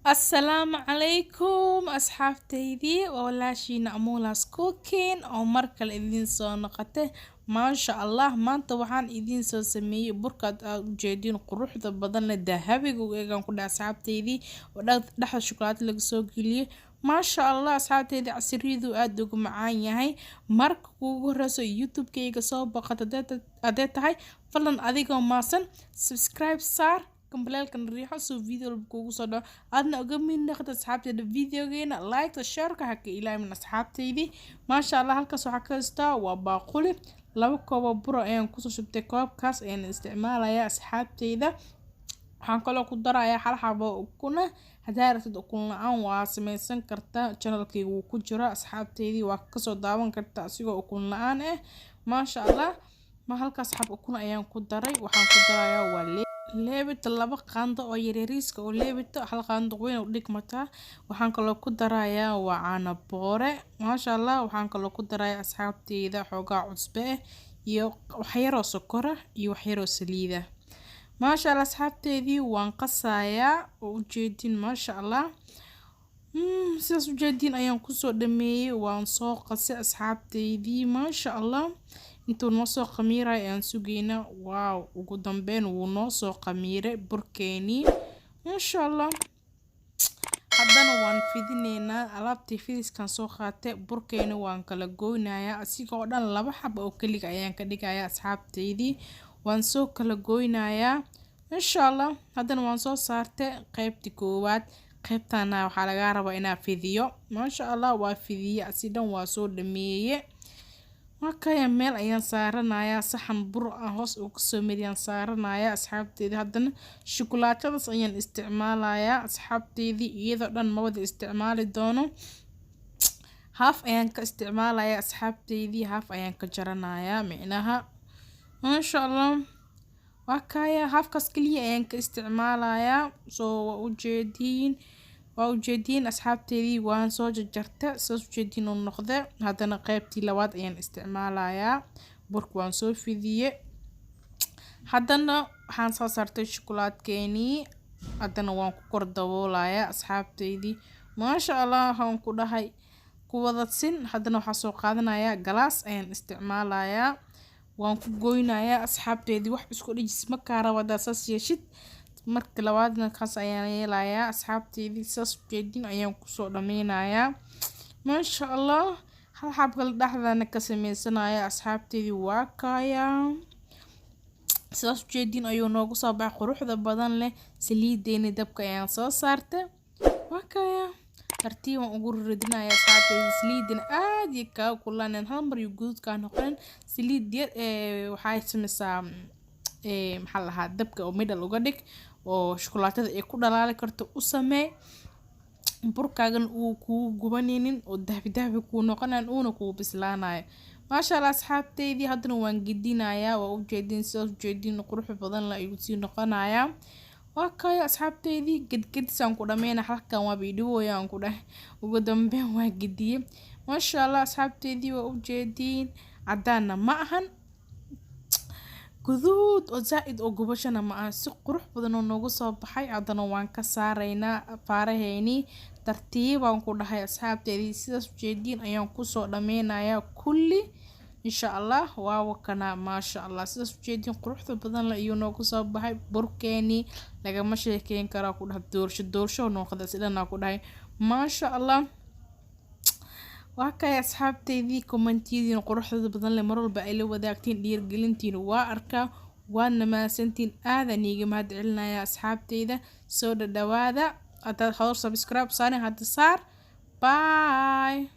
السلام عليكم أصحابتيدي وولاشين أمولاس كوكين أو مركل إذين سو نقطة ما شاء الله ما أنت وحان إذين سو سمي بركة جيدين قروح ذا بدن الذهبي وإيجان كل أصحابتيدي وده دحر الشوكولاتة اللي سو قليه ما شاء الله أصحابتيدي عسريدو أدوك معايا هاي مرك وغرسو يوتيوب كيغا سو بقى أديت هاي فلن أديكو ماسن سبسكرايب صار كمبلالكن ريحو سو فيديو بكوغو صدو أدنا أقمين ناخد أصحابتي فيديو جينا لايك تشارك حكي إلهي من أصحابتي ما شاء الله هالكاسو حكاستا وباقولي لو كوبا برو أيان كوسو شبتي كوب كاس أيان استعمال يا أصحابتي دا waxaan kaloo ku darayaa hal xabo ukuna hadaa rabtid ukun la'aan waa samaysan kartaa channelkayga wuu ku jira asxaabteydii waa kasoo daawan kartaa asigoo ukun la'aan ah maasha allah ma halkaas xab ukun ayaan ku daray waxaan ku darayaa waa leebita laba qaando oo yaryariiska oo leebita hal qaando weyn oo dhigmata waxaan kaloo ku darayaa waa caano boore maasha allah waxaan kaloo ku darayaa asxaabteyda xoogaa cusbe iyo waxyaroo sokora iyo waxyaroo saliida ما شاء الله أصحابتي وانقصايا وجدين ما شاء الله ساس وجدين أيام كسو دمي وانسوق أصحابتي ما شاء الله انتو نوصو قميرة ينسوقينا واو وقدام بين ونوصو قميرة بركيني ما شاء الله haddana waan fidinaynaa alaabtii fidiskan soo qaatay burkeena waan kala goynayaa asigoo dhan laba xab oo kaliya ayaan ka dhigayaa asxaabteydii waan soo kala goynayaa insha Allah haddana waan soo saartay qaybtii koowaad qaybtana waxaa laga rabaa inaa fidiyo maasha Allah waa fidiye asidan waa soo dhameeyay markaa meel ayaan saaranayaa saxan bur ah hoos oo kasoo mariyaan saaranayaa asxaabteedii haddana shukulaatadas ayaan isticmaalayaa asxaabteedii iyadoo dhan ma wada isticmaali doono half ayaan ka isticmaalayaa asxaabteedii half ayaan ka jaranayaa micnaha maasha Allah wakaya halfkaas kaliya ayaan ka isticmaalayaa soo waa ujeediin asxaabteedii waan soo jarjarta soo ujeediin oo noqda haddana qaybtii labaad ayaan isticmaalayaa burka waan soo fidiye haddana waxaan soo saartay shukulaadkeenii haddana waan ku kor daboolayaa asxaabteedii maasha Allah waxaan ku dhahay ku wadadsin haddana waxaan soo qaadanayaa galaas ayaan isticmaalayaa waan ku goynayaa asxaabteedii wax isku dhijis ma kaara wada saas yeeshid marka labaadna kaas ayaan yeelayaa asxaabteedii saas jeedin ayaan ku soo dhameynayaa maasha Allah hal xabka dhaxdana ka sameysanayaa asxaabteedii waa kaya saas jeedin ayuu noogu soo baxay quruxda badan leh saliideena dabka ayaan soo saartay waa kaya tartiib ugu ridinayaa asxaabteedii saliidina aad iyo ka kulaneen hal mar iyo guudka noqon saliid waxay sameysaa maxaa lahaa dabka oo middle uga dhig oo shukulaatada ay ku dhalaali karto u samee burkaagan uu ku gubanaynin oo dahbi ku noqonaan uuna ku bislaanayo maasha Allah asxaabteedii haddana waan gidinayaa waa u jeedin soo jeedin qurux badan la igu sii noqonayaa wakay asxaabteedii gedgedisaan ku dhameeyna halkan waa bidhooyaan ku dhahay ugu dambeyn waa gidiye maasha Allah asxaabteedii waa u jeedin cadaana ma ahan guduud oo zaid oo gubashana ma aha si qurux badan oo noogu soo baxay haddana waan ka saaraynaa faaraheeni tartiibaan ku dhahay asxaabteedii sidaas jeedin ayaan ku soo dhameynayaa kulli insha Allah waa wakana maasha Allah sidaas jeedin quruxda badan la iyo noogu soo baxay burkeeni lagama sheekeyn karo ku dhahay doorsho noqda sidana ku dhahay maasha Allah wakay asxaabteedii commentiidin quruxda badan le mar walba ay la wadaagtiin dhiirgelintiin waa arkaa waana maasantiin aadan iiga mahad celinayaa asxaabteyda soo dhawaada hadaad hor subscribe saar bye